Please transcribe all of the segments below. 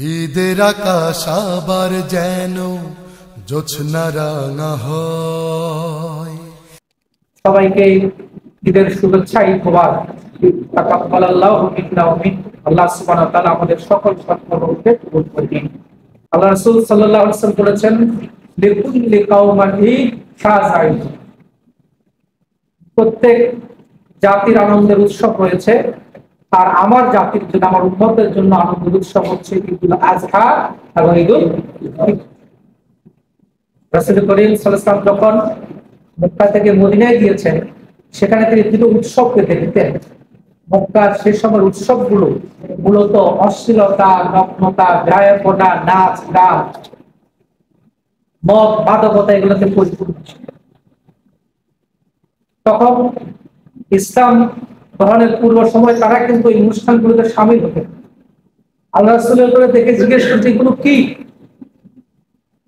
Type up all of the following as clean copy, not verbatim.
ঈদের আকাশ আবার যেন জোছনা রাঙা হয়। সবাইকে ঈদের শুভেচ্ছা, ঈদ মোবারক। তাকাব্বালাল্লাহু মিন্না ওয়া মিনকুম। আল্লাহ সুবহানাহু ওয়া তাআলা আমাদের সকল সৎকর্মকে কবুল করে নিন। আল্লাহ রাসূল সাল্লাল্লাহু আলাইহি ওয়াসাল্লাম বলেছেন, লিকুল্লি কাওমান ঈদ শাযাঈদ। প্রত্যেক জাতির আনন্দের উৎসব রয়েছে, আর আমার জাতির জন্য, আমার উম্মতের জন্য আনন্দের উৎসব হচ্ছে ঈদুল আযহা এবং ঈদুল ফিতর। রাসূল করিম সাল্লাল্লাহু আলাইহি ওয়াসাল্লাম যখন মক্কা থেকে মদিনায় গিয়েছেন, সেখানে তিনি দুটো উৎসবকে দেখতেন। মক্কার সেই সময় উৎসবগুলো মূলত অশ্লীলতা, নগ্নতা, গায়কতা, নাচ গান, মদ মাদকতা এগুলোতে পরিপূর্ণ ছিল। তখন ইসলাম গ্রহণের পূর্ব সময় তারা কিন্তু এই অনুষ্ঠানগুলোতে সামিল হতেন। আল্লাহ রাসূলের করে দেখে জিজ্ঞেস করছে, এগুলো কি?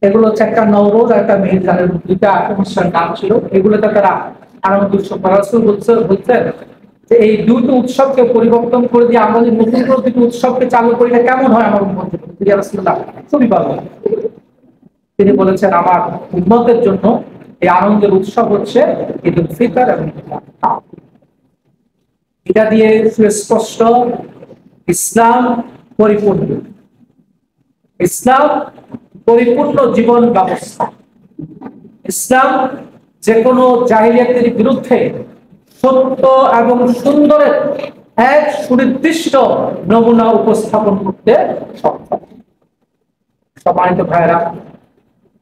এগুলো হচ্ছে একটা নওরোজ আর একটা মেহেরজানের দুইটা অনুষ্ঠান নাম ছিল। এগুলোতে তারা আনন্দ উৎসব। রাসূল বলছেন যে এই দুটো উৎসবকে পরিবর্তন করে দিয়ে আমরা যদি নতুন করে দুটো উৎসবকে চালু করি, এটা কেমন হয় আমার উম্মতের জন্য? ইয়া রাসূলুল্লাহ, খুবই ভালো। তিনি বলেছেন, আমার উম্মতের জন্য এই আনন্দের উৎসব হচ্ছে ঈদুল ফিতর এবং ঈদুল আযহা। এটা দিয়ে সুস্পষ্ট ইসলাম পরিপূর্ণ, ইসলাম পরিপূর্ণ জীবন ব্যবস্থা। ইসলাম যে কোনো জাহিলিয়াতের বিরুদ্ধে সত্য এবং সুন্দরের এক সুনির্দিষ্ট নমুনা উপস্থাপন করতে সক্ষম। সম্মানিত ভাইরা,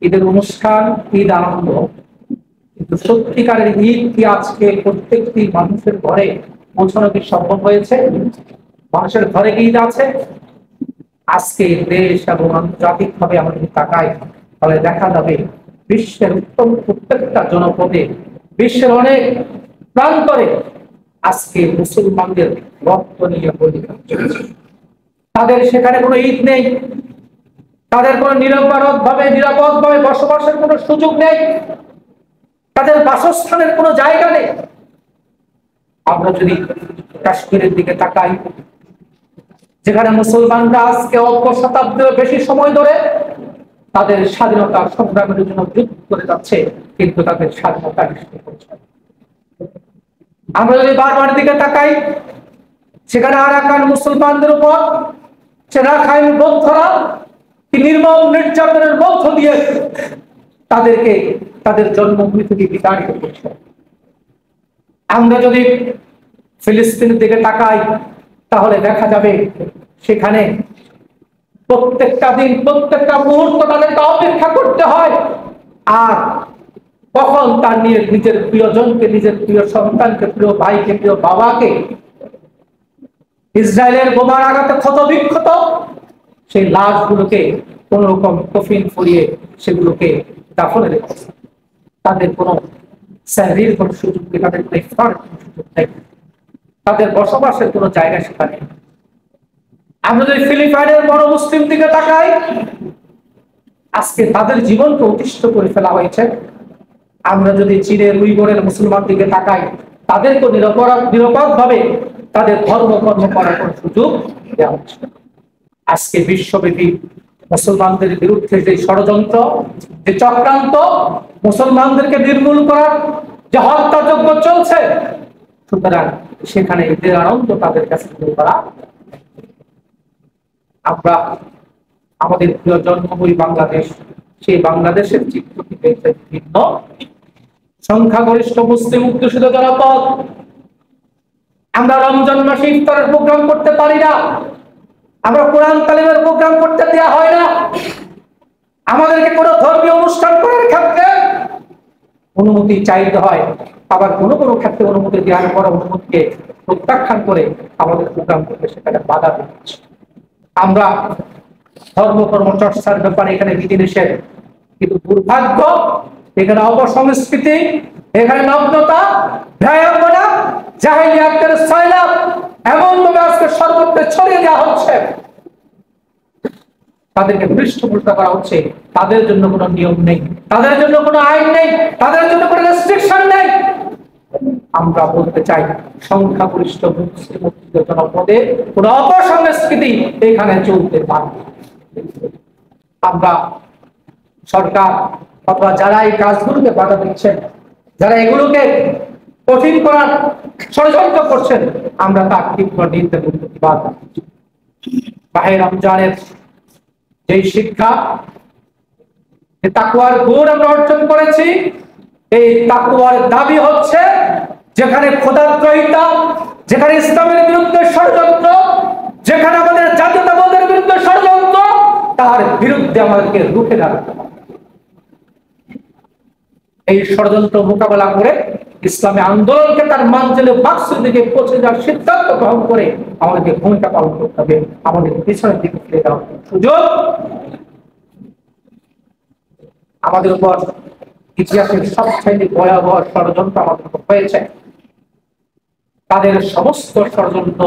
ঈদের অনুষ্ঠান, ঈদ আনন্দ, কিন্তু সত্যিকারের ঈদ কি আজকে প্রত্যেকটি মানুষের ঘরে পৌঁছানো কি সম্ভব হয়েছে? মানুষের ঘরে কি ঈদ আছে? আজকে দেশ এবং আন্তর্জাতিক ভাবে আমরা যদি তাকাই, তাহলে দেখা যাবে বিশ্বের উত্তম প্রত্যেকটা জনপদে, বিশ্বের অনেক প্রান্তরে আজকে মুসলমানদের রক্ত নিয়ে বলিদান চলছে। তাদের সেখানে কোনো ঈদ নেই, তাদের কোনো নিরাপদ ভাবে বসবাসের কোনো সুযোগ নেই, তাদের বাসস্থানের কোনো জায়গা নেই। আমরা যদি কাশ্মীরের দিকে তাকাই, যেখানে মুসলমানরা আজকে অল্প শতাব্দীর বেশি সময় ধরে তাদের স্বাধীনতা সংগ্রামের জন্য যুদ্ধ করে যাচ্ছে, কিন্তু তাদের স্বাধীনতা নিশ্চিত করছে। আমরা যদি বারবার দিকে তাকাই, সেখানে আরাকান মুসলমানদের উপর সে রাখাইন বৌদ্ধরা নির্মম নির্যাতনের মধ্য দিয়ে তাদেরকে তাদের জন্মভূমি থেকে বিতাড়িত করছে। আমরা যদি ফিলিস্তিনের দিকে তাকাই, তাহলে দেখা যাবে সেখানে প্রত্যেকটা দিন, প্রত্যেকটা মুহূর্ত তাদেরকে অপেক্ষা করতে হয়, আর কখন তার নিজের প্রিয়জনকে, নিজের প্রিয় সন্তানকে, প্রিয় ভাইকে, প্রিয় বাবাকে ইসরায়েলের বোমার আঘাতে ক্ষত বিক্ষত সেই লাশগুলোকে কোন রকম কফিন পরিয়ে সেগুলোকে দাফনে রেখেছে। তাদের কোনো সাহরির কোনো সুযোগ নেই, তাদের কোনো ইফতারের কোনো সুযোগ নেই, তাদের বসবাসের কোনো জায়গা সেখানে। আমরা যদি ফিলিপাইনের বড় মুসলিম দিকে তাকাই, আজকে তাদের জীবনকে অতিষ্ঠ করে ফেলা হয়েছে। আমরা যদি চীনের উইগরের মুসলমান দিকে তাকাই, তাদেরকে নিরপরাধ ভাবে তাদের ধর্মকর্ম করার কোনো সুযোগ দেওয়া হচ্ছে। আজকে বিশ্বব্যাপী মুসলমানদের বিরুদ্ধে যে ষড়যন্ত্র, যে চক্রান্ত, মুসলমানদেরকে নির্মূল করার যে হত্যাযজ্ঞ চলছে, সুতরাং সেখানে ঈদের আনন্দ তাদের কাছে করা। আমরা আমাদের প্রিয় জন্মভূমি বাংলাদেশ, সেই বাংলাদেশের চিত্রটি পেয়েছে ভিন্ন। সংখ্যাগরিষ্ঠ মুসলিম অধ্যুষিত জনপদ। আমরা রমজান মাসে ইফতারের প্রোগ্রাম করতে পারি না, আমরা কোরআন তালিমের প্রোগ্রাম করতে দেওয়া হয় না, আমাদেরকে কোনো ধর্মীয় অনুষ্ঠান করার ক্ষেত্রে অনুমতি চাইতে হয়, আবার কোনো কোনো ক্ষেত্রে অনুমতি দেওয়ার পর অনুমতিকে প্রত্যাখ্যান করে আমাদের প্রোগ্রাম করতে সেখানে বাধা দিচ্ছে। আমরা ধর্মকর্ম চর্চার ব্যাপারে এখানে বিধিনিষেধ, কিন্তু দুর্ভাগ্য এখানে অপসংস্কৃতি, এখানে নগ্নতা, ভয়াবনা, জাহেলিয়াতের সয়লাব এমন ভাবে আজকে সর্বত্র ছড়িয়ে দেওয়া হচ্ছে, তাদেরকে পৃষ্ঠপোষকতা করা হচ্ছে। তাদের জন্য কোনো নিয়ম নেই, তাদের জন্য কোনো আইন নেই, তাদের জন্য কোনো রেস্ট্রিকশন নেই। আমরা বলতে চাই, সংখ্যাগরিষ্ঠ মুসলিম জনপদে কোনো অপসংস্কৃতি এখানে চলতে পারে। আমরা সরকার অথবা যারা এই কাজগুলোকে বাধা দিচ্ছেন, যারা এগুলোকে কঠিন করার ষড়যন্ত্র করছেন, আমরা তার তীব্র নিন্দা এবং প্রতিবাদ জানাচ্ছি। মাহে রমজানের যেই শিক্ষা, যে তাকওয়ার গুণ আমরা অর্জন করেছি, এই তাকওয়ার দাবি হচ্ছে যেখানে খোদাত্রয়িতা, যেখানে ইসলামের বিরুদ্ধে ষড়যন্ত্র, যেখানে আমাদের জাতীয়তাবাদের বিরুদ্ধে ষড়যন্ত্র, তার বিরুদ্ধে আমাদেরকে রুখে দাঁড়াতে হবে। এই ষড়যন্ত্র মোকাবেলা করে ইসলামী আন্দোলনকে তার মানজিলে মাকসুদ দিকে পৌঁছে যাওয়ার সিদ্ধান্ত গ্রহণ করে আমাদেরকে ভূমিকা পালন করতে হবে। আমাদের পিছনের দিকে ফিরে যাওয়ার সুযোগ আমাদের উপর ইতিহাসের সবচেয়ে ভয়াবহ ষড়যন্ত্র আমাদের উপর হয়েছে। তাদের সমস্ত ষড়যন্ত্র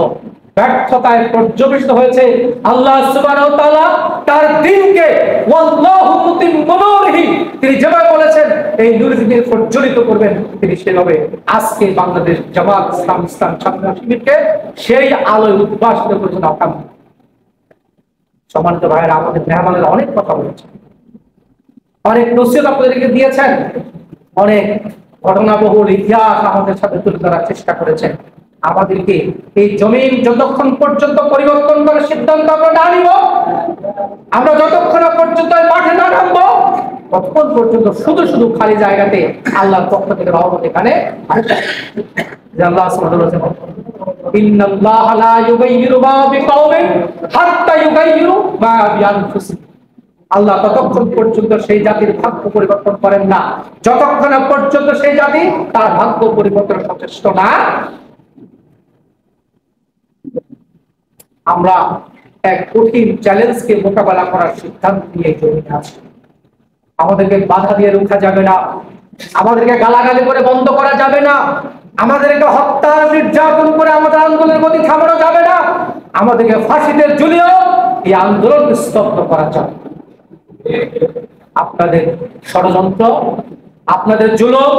ব্যর্থতায় পর্যবেসিত হয়েছে। আল্লাহ সুবহানাহু ওয়া তাআলা তার দ্বীনকে ওয়াল্লাহু মুতিম্মু নূরিহি, তিনি যেভাবে বলেছেন এই নূরের দিকে প্রজ্বলিত করবেন, তিনি সেভাবে আজকে বাংলাদেশ জামাত ইসলাম ছাত্র শিবিরকে সেই আলোয় উদ্ভাসিত করেছেন। সম্মানিত ভাইয়েরা, আমাদের মেহমানের অনেক কথা বলেছেন, অনেক নসিহত আপনাদেরকে দিয়েছেন, অনেক ঘটনাবহুল ইতিহাস আমাদের সাথে তুলে ধরার চেষ্টা করেছেন। আমাদেরকে এই জমিন যতক্ষণ পর্যন্ত পরিবর্তন করার সিদ্ধান্ত আমরা না নিব, আমরা যতক্ষণ পর্যন্ত মাঠে না নামবো, ততক্ষণ পর্যন্ত শুধু শুধু খালি জায়গাতে আল্লাহর পক্ষ থেকে রহমত এখানে আসবে। আল্লাহ সুবহানাহু ওয়া তাআলা ইন্নাল্লাহা লা ইউগাইয়িরু মা বিকাওমিন হাত্তা ইউগাইয়িরু মা বিআনফুসিহিম। আল্লাহ ততক্ষণ পর্যন্ত সেই জাতির ভাগ্য পরিবর্তন করেন না যতক্ষণ পর্যন্ত সেই জাতি তার ভাগ্য পরিবর্তন সচেষ্ট না। আমরা এক কঠিন চ্যালেঞ্জকে মোকাবেলা করার সিদ্ধান্ত নিয়ে জমিনে আছি। আমাদেরকে বাধা দিয়ে রোখা যাবে না, আমাদেরকে গালাগালি করে বন্ধ করা যাবে না, আমাদেরকে হত্যা নির্যাতন করে আমাদের আন্দোলনের গতি থামানো যাবে না, আমাদেরকে ফাঁসিতে ঝুলিয়েও এই আন্দোলনকে স্তব্ধ করা যাবে। আপনাদের ষড়যন্ত্র, আপনাদের জুলুম,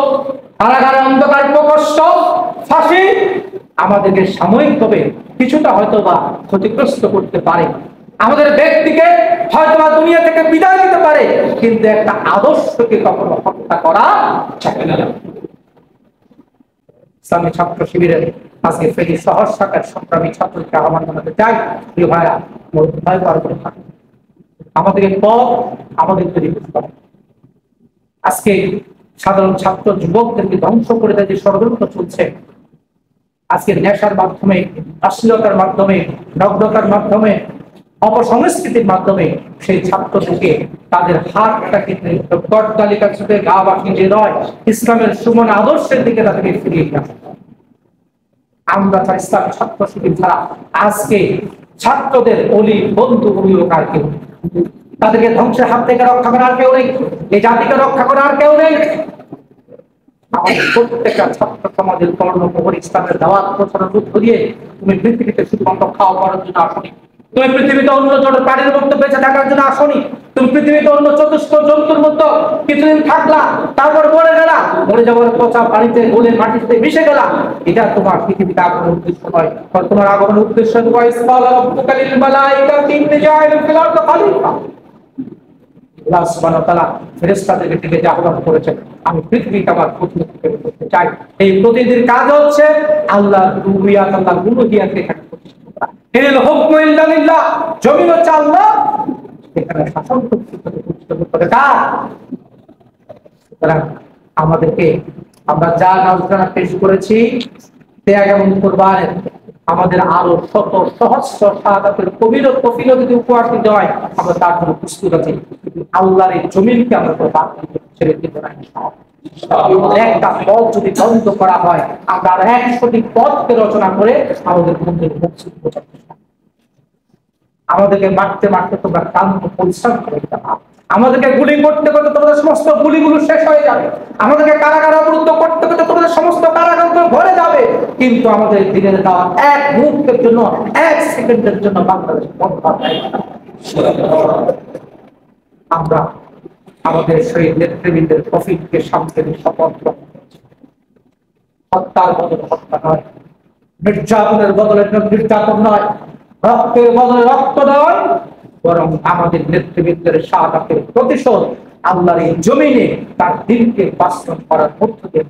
কারাগারে অন্ধকার প্রকোষ্ঠ, ফাঁসি আমাদেরকে সাময়িকভাবে কিছুটা হয়তো বা ক্ষতিগ্রস্ত করতে পারে, আমাদের ব্যক্তিকে হয়তো বা দুনিয়া থেকে বিদায় দিতে পারে, কিন্তু একটা আদর্শকে কখনো হত্যা করা যাবে না। ইসলামী ছাত্র শিবিরের আজকে ফেরি শহর শাখার সংগ্রামী ছাত্রকে আহ্বান জানাতে চাই, প্রিয় ভাইরা, ভয় পাওয়ার কোনো থাকে, আমাদেরকে পথ আমাদের তৈরি করতে হবে। আজকে সাধারণ ছাত্র যুবকদেরকে ধ্বংস করে দেয় যে ষড়যন্ত্র চলছে, আজকে নেশার মাধ্যমে, অশ্লীলতার মাধ্যমে, নগ্নতার মাধ্যমে, অপসংস্কৃতির মাধ্যমে সেই ছাত্রদেরকে তাদের হাতটাকে তালিকার সাথে গা বাসিয়ে নয়, ইসলামের সুমন আদর্শের দিকে তাদেরকে ফিরিয়ে নিয়ে আসে। আমরা তার ইসলাম ছাত্র শিবির ছাড়া আজকে ছাত্রদের অলি বন্ধু অভিভাবক আর কেউ, তাদেরকে ধ্বংসের হাত থেকে রক্ষা করার কেউ নেই, এই জাতিকে রক্ষা করার কেউ নেই। আমাদের প্রত্যেকটা ছাত্র সমাজের কর্মপ্রহর ইসলামের দাওয়াত প্রচারের রূপ দিয়ে তুমি পৃথিবীতে শুধুমাত্র খাওয়া করার জন্য আসনি, তুমি পৃথিবীতে অন্য প্রাণীর মতো বেঁচে থাকার জন্য আসনি, তুমি পৃথিবীতে অন্য চতুষ্প জন্তুর মতো কিছুদিন থাকলা, তারপর মরে গেলা, মরে যাওয়ার পচা পানিতে গলে মাটিতে মিশে গেলা, এটা তোমার পৃথিবীতে আগমনের উদ্দেশ্য নয়। তোমার আগমনের উদ্দেশ্য আল্লাহ সুবহানাহু ওয়া তাআলা ফেরেশতাদেরকে ডেকে আহ্বান করেছেন, আমি পৃথিবীকে আমার প্রতিনিধিত্ব করতে চাই। এই প্রতিনিধির কাজ হচ্ছে আল্লাহর রুবিয়াত, আল্লাহর উলুহিয়াতকে এখানে প্রতিষ্ঠিত করা। ইল হুকমু ইল্লা লিল্লাহ, জমিন হচ্ছে আল্লাহ, এখানে শাসন প্রতিষ্ঠিত করতে হবে কার? সুতরাং আমাদেরকে আমরা যা নাজরানা পেশ করেছি, ত্যাগ এবং কুরবানের আমাদের আরো শত সহস্র শাহাদাতের কফিল যদি উপহার দিতে হয়, আমরা তার জন্য প্রস্তুত আছি। আল্লাহর এই জমিনকে আমরা ছেড়ে দিব না। একটা পথ যদি বন্ধ করা হয়, আমরা আর এক সঠিক পথকে রচনা করে আমাদের বন্ধুর মুক্তি বোঝাতে চাই। আমাদেরকে মারতে মারতে তোমরা ক্লান্ত পরিশ্রম করে দিতে পারো, আমাদেরকে গুলি করতে করতে তোমাদের সমস্ত গুলিগুলো শেষ হয়ে যাবে, আমাদেরকে কারাগারে অবরুদ্ধ করতে করতে তোমাদের সমস্ত কারাগারগুলো ভরে যাবে, কিন্তু আমাদের দিনের দেওয়া এক মুহূর্তের জন্য, এক সেকেন্ডের জন্য বাংলাদেশ বন্ধ হবে। আমরা আমাদের শহীদ নেতৃবৃন্দের প্রফিটকে সামনে শপথ গ্রহণ করেছি। হত্যার বদলে হত্যা নয়, নির্যাতনের বদলে নির্যাতন নয়, রক্তের বদলে রক্ত নয়, বরং আমাদের নেতৃবৃন্দের শাহাদাতের প্রতিশোধ আল্লাহর এই জমিনে তার দিনকে বাস্তব করার মধ্য দিয়ে